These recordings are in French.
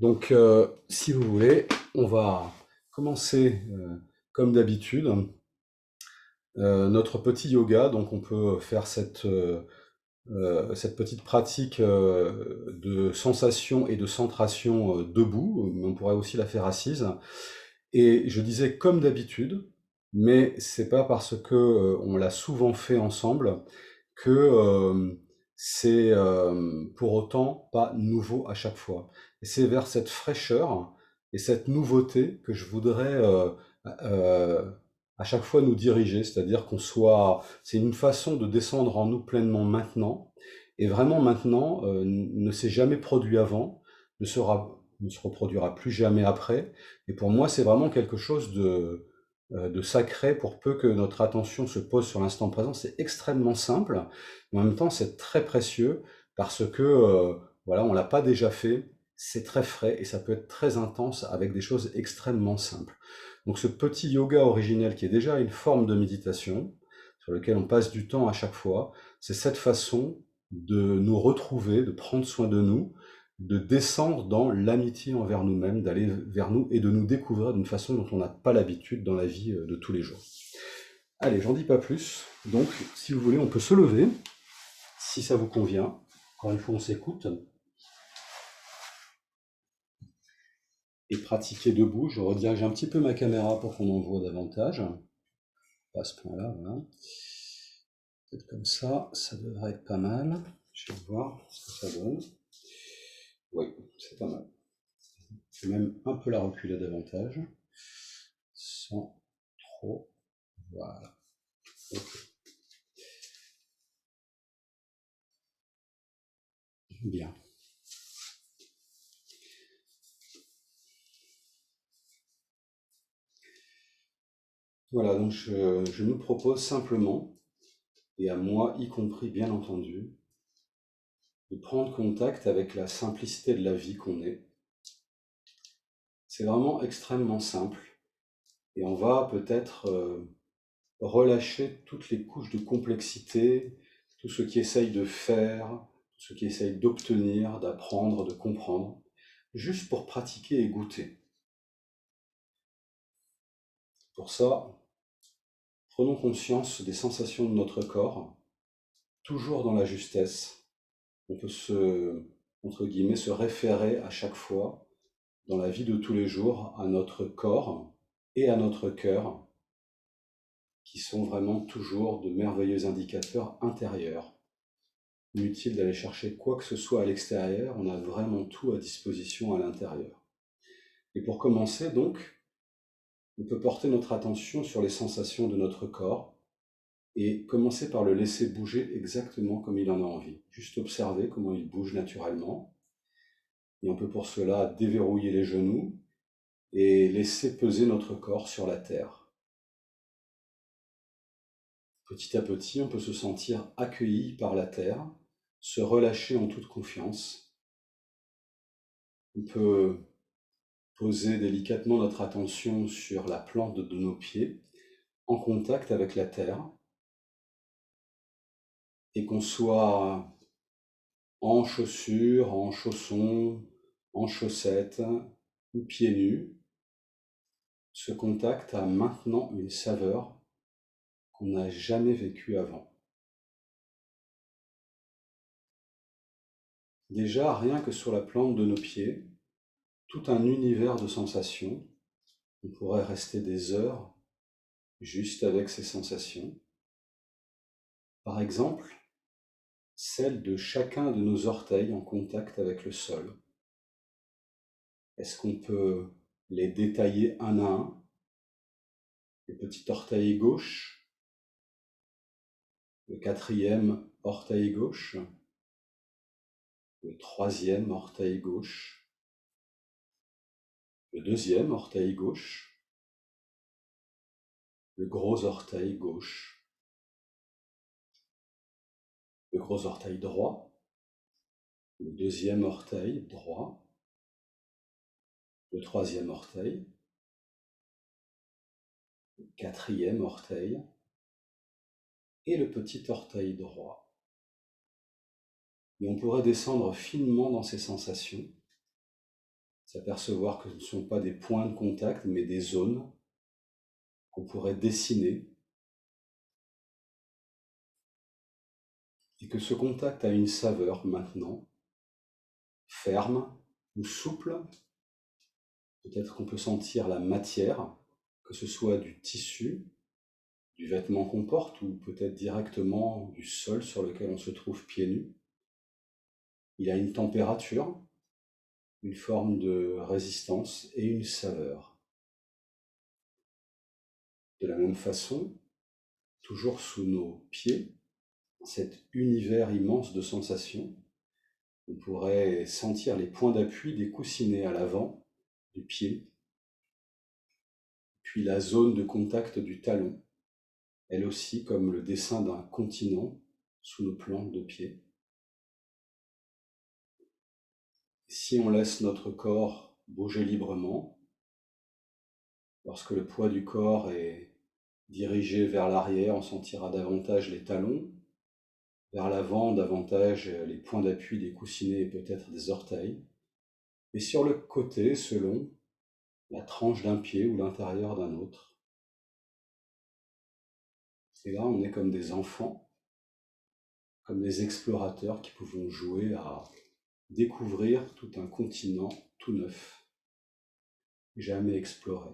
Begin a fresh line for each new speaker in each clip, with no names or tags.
Donc, si vous voulez, on va commencer comme d'habitude notre petit yoga. Donc, on peut faire cette petite pratique de sensation et de centration debout, mais on pourrait aussi la faire assise. Et je disais comme d'habitude, mais c'est pas parce que on l'a souvent fait ensemble que c'est pour autant pas nouveau à chaque fois. Et c'est vers cette fraîcheur et cette nouveauté que je voudrais euh, à chaque fois nous diriger, c'est-à-dire c'est une façon de descendre en nous pleinement maintenant. Et vraiment maintenant ne s'est jamais produit avant, ne se reproduira plus jamais après. Et pour moi, c'est vraiment quelque chose de sacré pour peu que notre attention se pose sur l'instant présent. C'est extrêmement simple, mais en même temps, c'est très précieux parce que, voilà, on l'a pas déjà fait, c'est très frais et ça peut être très intense avec des choses extrêmement simples. Donc ce petit yoga originel qui est déjà une forme de méditation, sur lequel on passe du temps à chaque fois, c'est cette façon de nous retrouver, de prendre soin de nous, de descendre dans l'amitié envers nous-mêmes, d'aller vers nous et de nous découvrir d'une façon dont on n'a pas l'habitude dans la vie de tous les jours. Allez, j'en dis pas plus. Donc, si vous voulez, on peut se lever, si ça vous convient. Encore une fois, on s'écoute. Et pratiquer debout. Je redirige un petit peu ma caméra pour qu'on en voit davantage. Pas à ce point-là, voilà. Peut-être comme ça devrait être pas mal. Je vais voir ce que ça donne. Oui, c'est pas mal. Je vais même un peu la reculer davantage, sans trop. Voilà. Okay. Bien. Voilà, donc je nous propose simplement, et à moi y compris bien entendu, de prendre contact avec la simplicité de la vie qu'on est. C'est vraiment extrêmement simple, et on va peut-être relâcher toutes les couches de complexité, tout ce qui essaye de faire, tout ce qui essaye d'obtenir, d'apprendre, de comprendre, juste pour pratiquer et goûter. Pour ça, prenons conscience des sensations de notre corps, toujours dans la justesse. On peut entre guillemets, se référer à chaque fois, dans la vie de tous les jours, à notre corps et à notre cœur, qui sont vraiment toujours de merveilleux indicateurs intérieurs. Inutile d'aller chercher quoi que ce soit à l'extérieur, on a vraiment tout à disposition à l'intérieur. Et pour commencer donc, on peut porter notre attention sur les sensations de notre corps et commencer par le laisser bouger exactement comme il en a envie. Juste observer comment il bouge naturellement. Et on peut pour cela déverrouiller les genoux et laisser peser notre corps sur la terre. Petit à petit, on peut se sentir accueilli par la terre, se relâcher en toute confiance. On peut poser délicatement notre attention sur la plante de nos pieds, en contact avec la terre, et qu'on soit en chaussures, en chaussons, en chaussettes ou pieds nus, ce contact a maintenant une saveur qu'on n'a jamais vécue avant. Déjà, rien que sur la plante de nos pieds, tout un univers de sensations. On pourrait rester des heures juste avec ces sensations. Par exemple, celle de chacun de nos orteils en contact avec le sol. Est-ce qu'on peut les détailler un à un? Le petit orteil gauche, le quatrième orteil gauche, le troisième orteil gauche, le deuxième orteil gauche, le gros orteil gauche, le gros orteil droit, le deuxième orteil droit, le troisième orteil, le quatrième orteil et le petit orteil droit. Et on pourrait descendre finement dans ces sensations s'apercevoir que ce ne sont pas des points de contact, mais des zones qu'on pourrait dessiner, et que ce contact a une saveur maintenant, ferme ou souple. Peut-être qu'on peut sentir la matière, que ce soit du tissu, du vêtement qu'on porte, ou peut-être directement du sol sur lequel on se trouve pieds nus. Il a une température, une forme de résistance et une saveur. De la même façon, toujours sous nos pieds, dans cet univers immense de sensations, on pourrait sentir les points d'appui des coussinets à l'avant du pied, puis la zone de contact du talon, elle aussi comme le dessin d'un continent sous nos plantes de pied. Si on laisse notre corps bouger librement, lorsque le poids du corps est dirigé vers l'arrière, on sentira davantage les talons, vers l'avant davantage les points d'appui des coussinets et peut-être des orteils, et sur le côté selon la tranche d'un pied ou l'intérieur d'un autre. Et là, on est comme des enfants, comme des explorateurs qui pouvons jouer à découvrir tout un continent tout neuf, jamais exploré.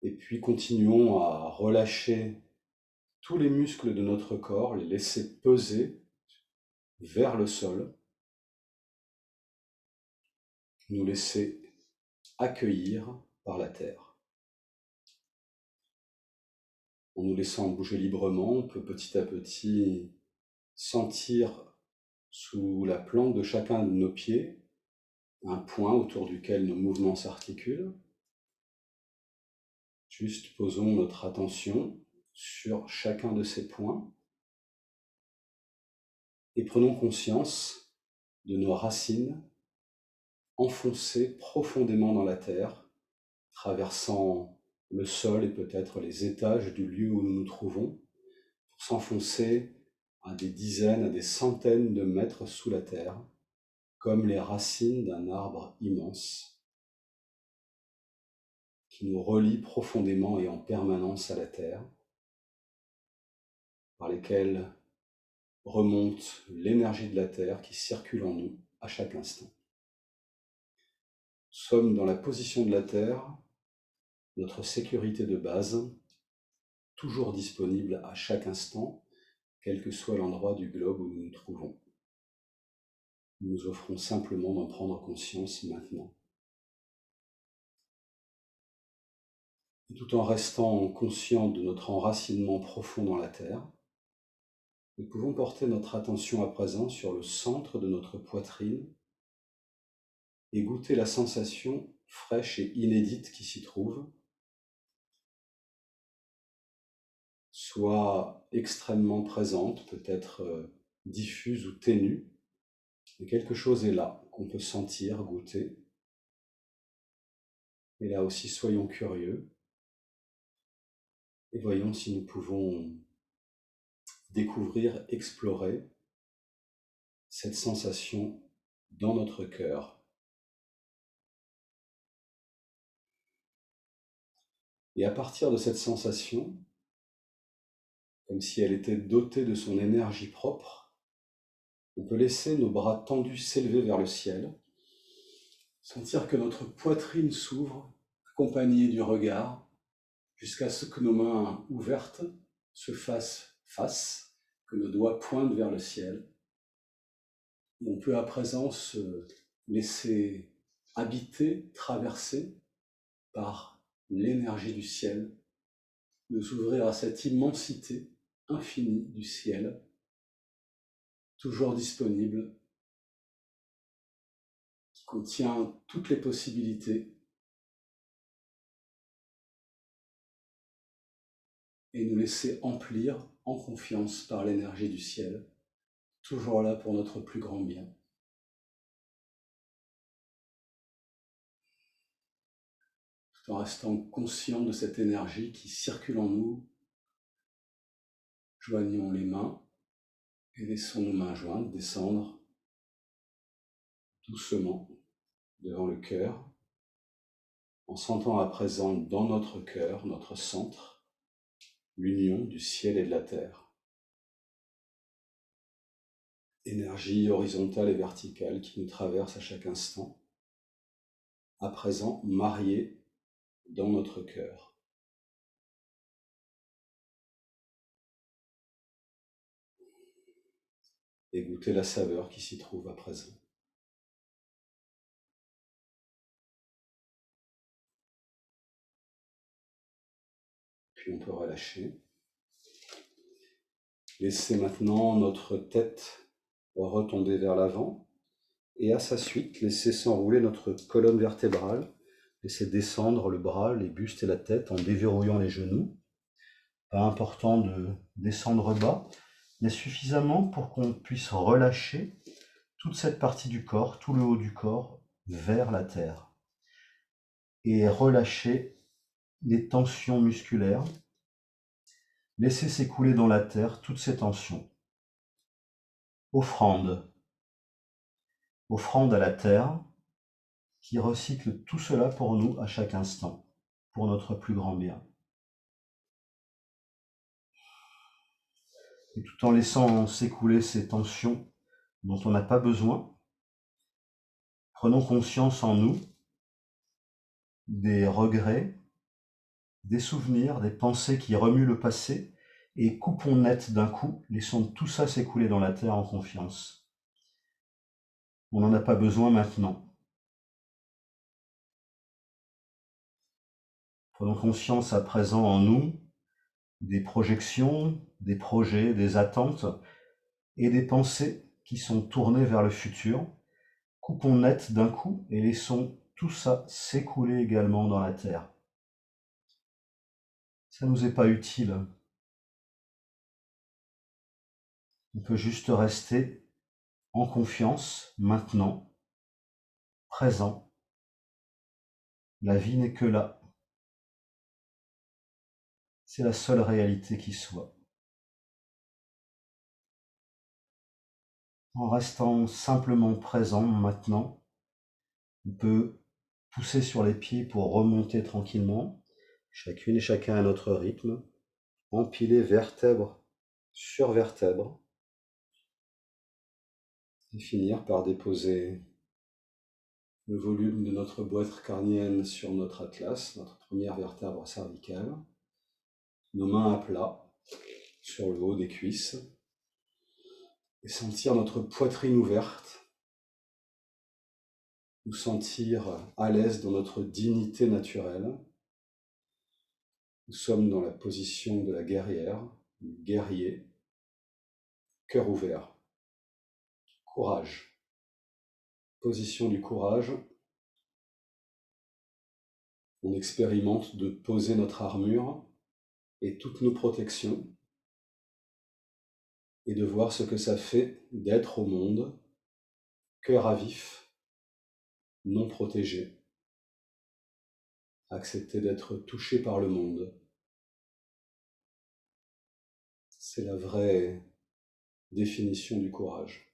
Et puis continuons à relâcher tous les muscles de notre corps, les laisser peser vers le sol, nous laisser accueillir par la terre. En nous laissant bouger librement, on peut petit à petit sentir sous la plante de chacun de nos pieds un point autour duquel nos mouvements s'articulent. Juste posons notre attention sur chacun de ces points et prenons conscience de nos racines enfoncées profondément dans la terre, traversant le sol et peut-être les étages du lieu où nous nous trouvons, pour s'enfoncer à des dizaines, à des centaines de mètres sous la terre, comme les racines d'un arbre immense qui nous relie profondément et en permanence à la terre, par lesquelles remonte l'énergie de la terre qui circule en nous à chaque instant. Nous sommes dans la position de la terre, notre sécurité de base, toujours disponible à chaque instant, quel que soit l'endroit du globe où nous nous trouvons. Nous nous offrons simplement d'en prendre conscience maintenant. Et tout en restant conscients de notre enracinement profond dans la terre, nous pouvons porter notre attention à présent sur le centre de notre poitrine et goûter la sensation fraîche et inédite qui s'y trouve, soit extrêmement présente, peut-être diffuse ou ténue, mais quelque chose est là qu'on peut sentir, goûter. Et là aussi, soyons curieux et voyons si nous pouvons découvrir, explorer cette sensation dans notre cœur. Et à partir de cette sensation, comme si elle était dotée de son énergie propre, on peut laisser nos bras tendus s'élever vers le ciel, sentir que notre poitrine s'ouvre, accompagnée du regard, jusqu'à ce que nos mains ouvertes se fassent face, que nos doigts pointent vers le ciel. On peut à présent se laisser habiter, traverser par l'énergie du ciel, nous ouvrir à cette immensité infinie du ciel, toujours disponible, qui contient toutes les possibilités, et nous laisser emplir en confiance par l'énergie du ciel, toujours là pour notre plus grand bien. Tout en restant conscient de cette énergie qui circule en nous, joignons les mains Et laissons nos mains jointes descendre doucement devant le cœur, en sentant à présent dans notre cœur, notre centre, l'union du ciel et de la terre. Énergie horizontale et verticale qui nous traverse à chaque instant, à présent mariée dans notre cœur. Et goûter la saveur qui s'y trouve à présent. Puis on peut relâcher. Laissez maintenant notre tête retomber vers l'avant et à sa suite, laissez s'enrouler notre colonne vertébrale. Laissez descendre le bras, les bustes et la tête en déverrouillant les genoux. Pas important de descendre bas, mais suffisamment pour qu'on puisse relâcher toute cette partie du corps, tout le haut du corps, vers la terre. Et relâcher les tensions musculaires. Laissez s'écouler dans la terre toutes ces tensions. Offrande. Offrande à la terre qui recycle tout cela pour nous à chaque instant, pour notre plus grand bien. Et tout en laissant s'écouler ces tensions dont on n'a pas besoin, prenons conscience en nous des regrets, des souvenirs, des pensées qui remuent le passé et coupons net d'un coup, laissons tout ça s'écouler dans la terre en confiance. On n'en a pas besoin maintenant. Prenons conscience à présent en nous des projections, des projets, des attentes et des pensées qui sont tournées vers le futur. Coupons net d'un coup et laissons tout ça s'écouler également dans la terre. Ça ne nous est pas utile. On peut juste rester en confiance, maintenant, présent. La vie n'est que là. C'est la seule réalité qui soit. En restant simplement présent maintenant, on peut pousser sur les pieds pour remonter tranquillement, chacune et chacun à notre rythme, empiler vertèbre sur vertèbre, et finir par déposer le volume de notre boîte crânienne sur notre atlas, notre première vertèbre cervicale, nos mains à plat sur le haut des cuisses, et sentir notre poitrine ouverte, nous sentir à l'aise dans notre dignité naturelle. Nous sommes dans la position de la guerrière, du guerrier, cœur ouvert, courage. Position du courage, on expérimente de poser notre armure et toutes nos protections et de voir ce que ça fait d'être au monde, cœur à vif, non protégé, accepter d'être touché par le monde. C'est la vraie définition du courage.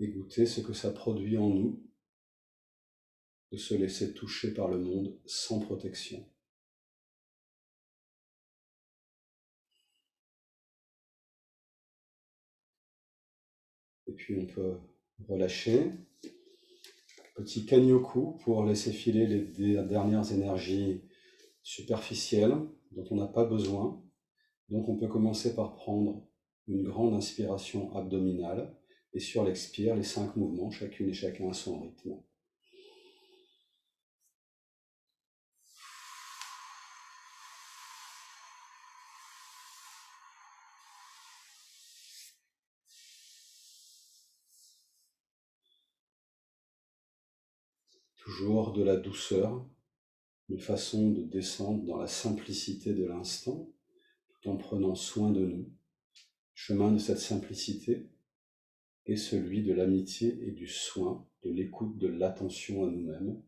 Et goûter ce que ça produit en nous de se laisser toucher par le monde sans protection. Et puis on peut relâcher. Petit Kanyoku pour laisser filer les dernières énergies superficielles dont on n'a pas besoin. Donc on peut commencer par prendre une grande inspiration abdominale et sur l'expire, les 5 mouvements, chacune et chacun à son rythme. Toujours de la douceur, une façon de descendre dans la simplicité de l'instant, tout en prenant soin de nous. Le chemin de cette simplicité est celui de l'amitié et du soin, de l'écoute, de l'attention à nous-mêmes.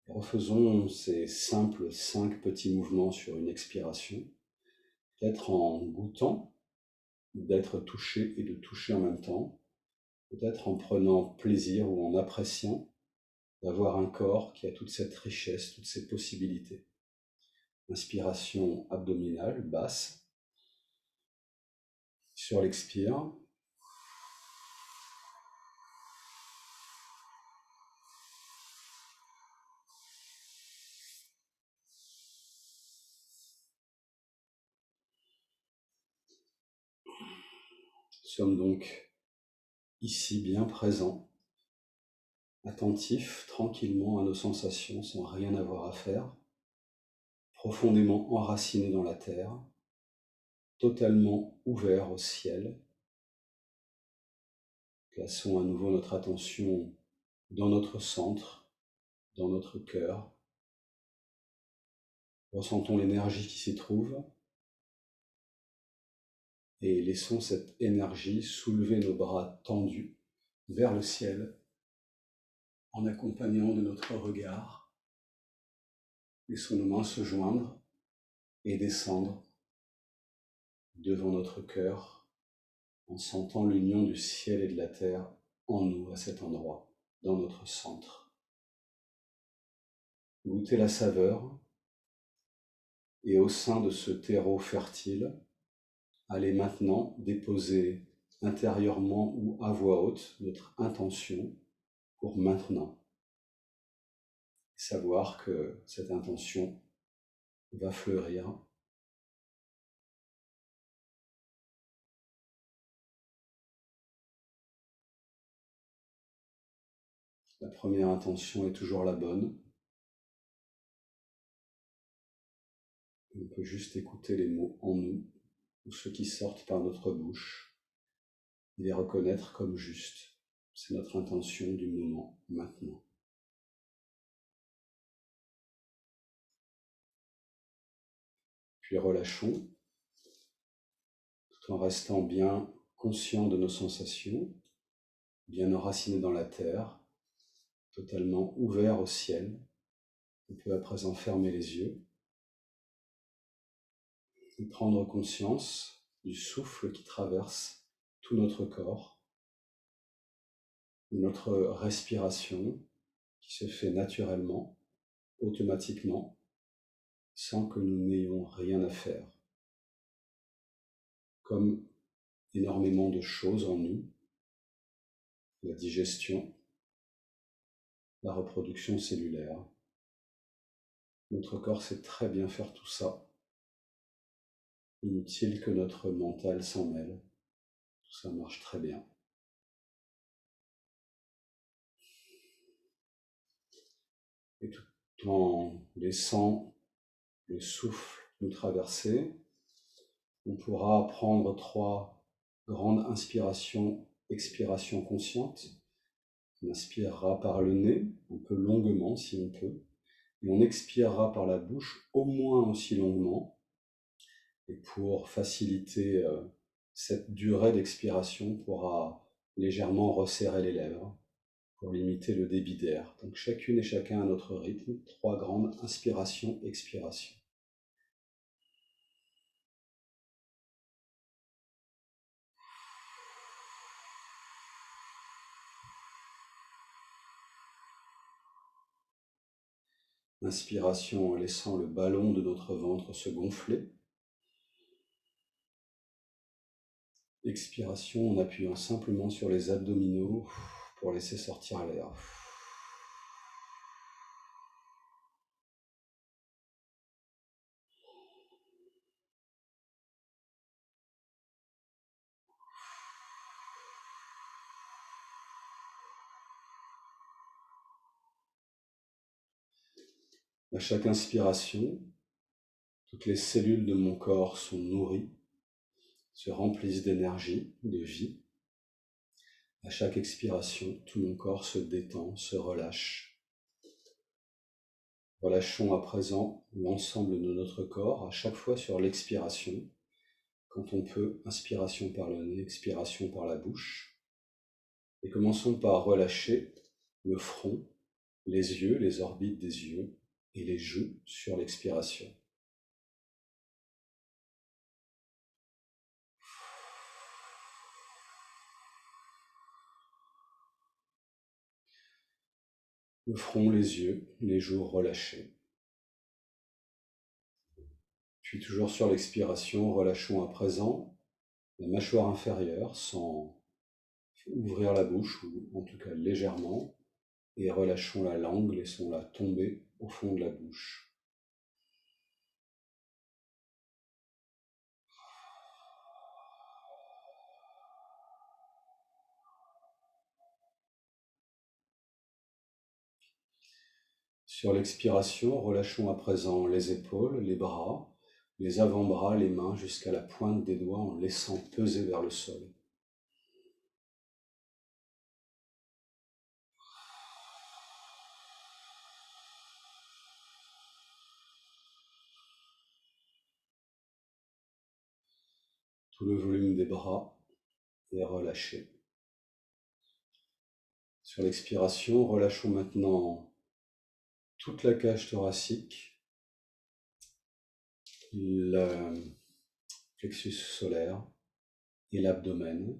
Refaisons ces simples 5 petits mouvements sur une expiration. peut-être en goûtant d'être touché et de toucher en même temps, peut-être en prenant plaisir ou en appréciant d'avoir un corps qui a toute cette richesse, toutes ces possibilités. Inspiration abdominale, basse. Sur l'expire, nous sommes donc ici bien présents, attentifs tranquillement à nos sensations sans rien avoir à faire, profondément enracinés dans la terre, totalement ouverts au ciel. Plaçons à nouveau notre attention dans notre centre, dans notre cœur. Ressentons l'énergie qui s'y trouve et laissons cette énergie soulever nos bras tendus vers le ciel en accompagnant de notre regard. Laissons nos mains se joindre et descendre devant notre cœur en sentant l'union du ciel et de la terre en nous à cet endroit, dans notre centre. Goûtez la saveur et au sein de ce terreau fertile, allez maintenant déposer intérieurement ou à voix haute notre intention pour maintenant. Savoir que cette intention va fleurir. La première intention est toujours la bonne. On peut juste écouter les mots en nous, ou ceux qui sortent par notre bouche, et les reconnaître comme justes. C'est notre intention du moment, maintenant. Puis relâchons, tout en restant bien conscients de nos sensations, bien enracinés dans la terre, totalement ouverts au ciel. On peut à présent fermer les yeux et prendre conscience du souffle qui traverse tout notre corps, notre respiration qui se fait naturellement, automatiquement, sans que nous n'ayons rien à faire. Comme énormément de choses en nous, la digestion, la reproduction cellulaire. Notre corps sait très bien faire tout ça. Inutile que notre mental s'en mêle. Tout ça marche très bien. Et tout en laissant le souffle nous traverser, on pourra prendre 3 grandes inspirations, expirations conscientes. On inspirera par le nez, un peu longuement si on peut, et on expirera par la bouche au moins aussi longuement. Et pour faciliter cette durée d'expiration, on pourra légèrement resserrer les lèvres pour limiter le débit d'air. Donc chacune et chacun à notre rythme, 3 grandes inspirations, expirations. Inspiration en laissant le ballon de notre ventre se gonfler. Expiration en appuyant simplement sur les abdominaux pour laisser sortir l'air. À chaque inspiration, toutes les cellules de mon corps sont nourries, se remplissent d'énergie, de vie. À chaque expiration, tout mon corps se détend, se relâche. Relâchons à présent l'ensemble de notre corps, à chaque fois sur l'expiration. Quand on peut, inspiration par le nez, expiration par la bouche. Et commençons par relâcher le front, les yeux, les orbites des yeux et les joues sur l'expiration. Le front, les yeux, les joues relâchées. Puis toujours sur l'expiration, relâchons à présent la mâchoire inférieure sans ouvrir la bouche, ou en tout cas légèrement, et relâchons la langue, laissons-la tomber au fond de la bouche. Sur l'expiration, relâchons à présent les épaules, les bras, les avant-bras, les mains jusqu'à la pointe des doigts en laissant peser vers le sol. Tout le volume des bras est relâché. Sur l'expiration, relâchons maintenant toute la cage thoracique, le plexus solaire et l'abdomen.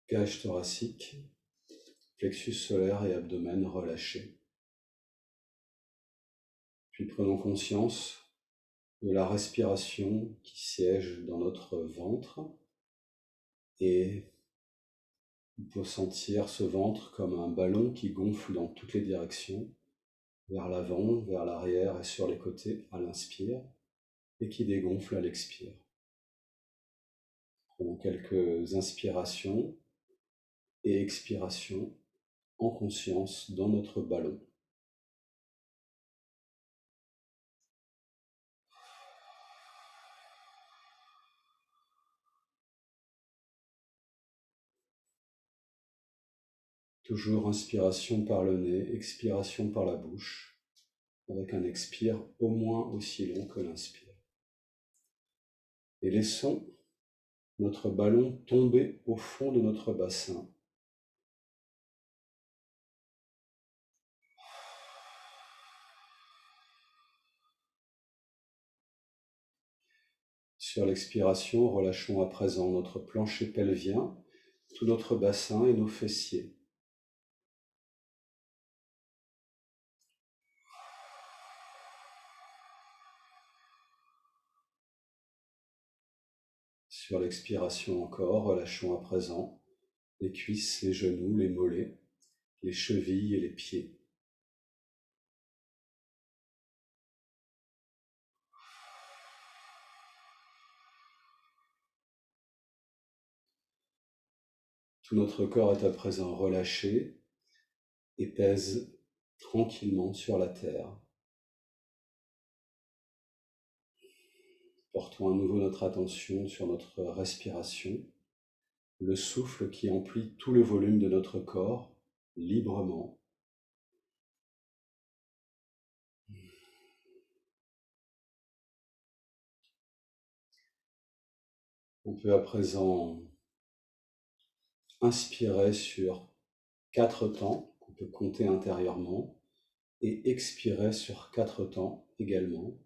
Cage thoracique, plexus solaire et abdomen relâchés. Puis prenons conscience de la respiration qui siège dans notre ventre et on peut sentir ce ventre comme un ballon qui gonfle dans toutes les directions, vers l'avant, vers l'arrière et sur les côtés à l'inspire et qui dégonfle à l'expire. Prenons quelques inspirations et expirations en conscience dans notre ballon. Toujours inspiration par le nez, expiration par la bouche, avec un expire au moins aussi long que l'inspire. Et laissons notre ballon tomber au fond de notre bassin. Sur l'expiration, relâchons à présent notre plancher pelvien, tout notre bassin et nos fessiers. Sur l'expiration encore, relâchons à présent les cuisses, les genoux, les mollets, les chevilles et les pieds. Tout notre corps est à présent relâché et pèse tranquillement sur la terre. Portons à nouveau notre attention sur notre respiration, le souffle qui emplit tout le volume de notre corps librement. On peut à présent inspirer sur 4 temps, qu'on peut compter intérieurement, et expirer sur 4 temps également.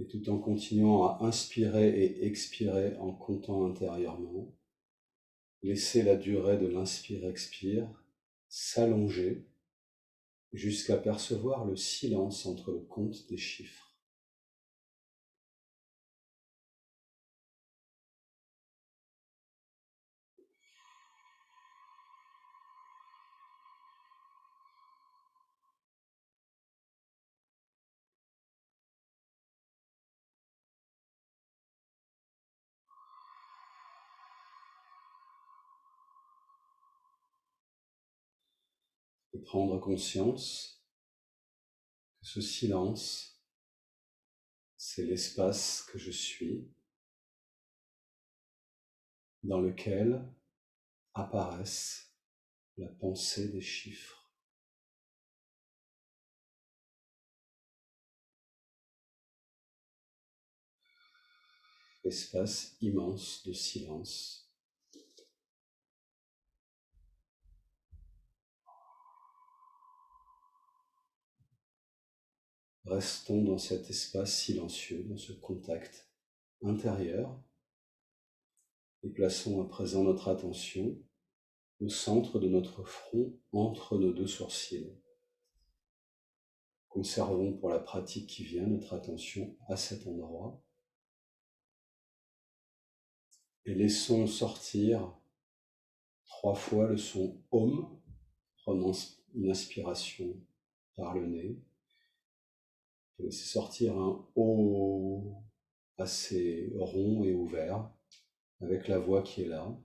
Et tout en continuant à inspirer et expirer en comptant intérieurement, laissez la durée de l'inspire-expire s'allonger jusqu'à percevoir le silence entre le compte des chiffres. Et prendre conscience que ce silence, c'est l'espace que je suis, dans lequel apparaissent la pensée des chiffres. espace immense de silence. Restons dans cet espace silencieux, dans ce contact intérieur, et plaçons à présent notre attention au centre de notre front, entre nos deux sourcils. Conservons pour la pratique qui vient notre attention à cet endroit et laissons sortir 3 fois le son Om. Prenons une inspiration par le nez et laissez sortir un O assez rond et ouvert avec la voix qui est là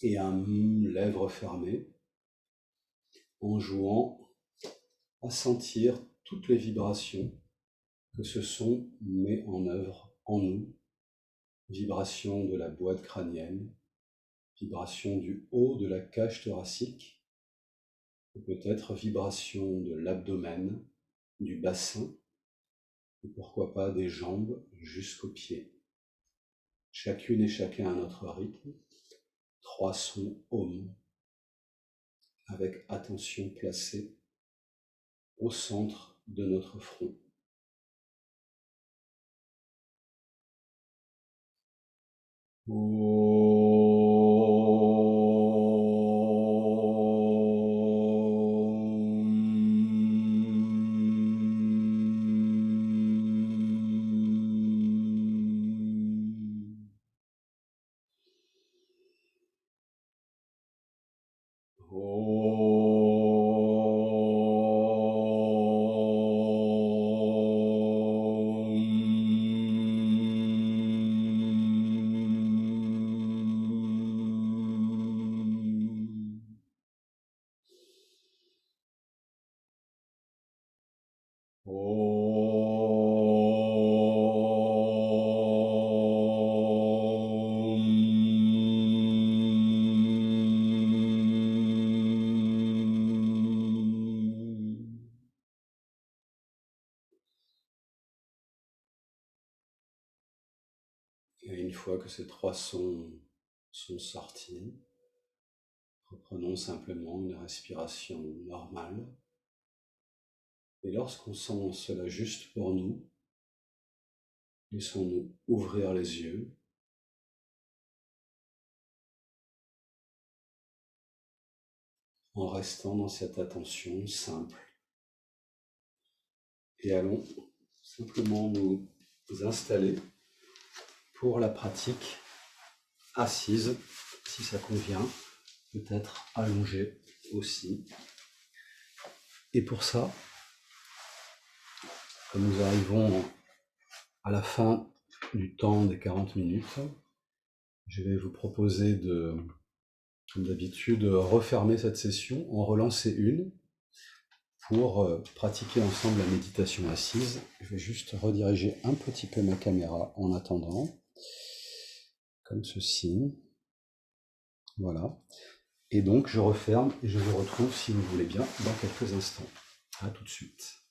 et un M, lèvres fermées, en jouant à sentir toutes les vibrations que ce son met en œuvre en nous. Vibration de la boîte crânienne, vibration du haut de la cage thoracique, ou peut-être vibration de l'abdomen, du bassin, et pourquoi pas des jambes jusqu'aux pieds. Chacune et chacun à notre rythme, 3 sons Om, avec attention placée au centre de notre front. Et une fois que ces 3 sons sont sortis, reprenons simplement une respiration normale. Et lorsqu'on sent cela juste pour nous, laissons-nous ouvrir les yeux en restant dans cette attention simple. Et allons simplement nous installer pour la pratique assise, si ça convient, peut-être allongée aussi. Et pour ça, comme nous arrivons à la fin du temps des 40 minutes, je vais vous proposer de, comme d'habitude, refermer cette session, en relancer une pour pratiquer ensemble la méditation assise. Je vais juste rediriger un petit peu ma caméra en attendant, comme ceci. Voilà. Et donc je referme et je vous retrouve, si vous voulez bien, dans quelques instants. À tout de suite.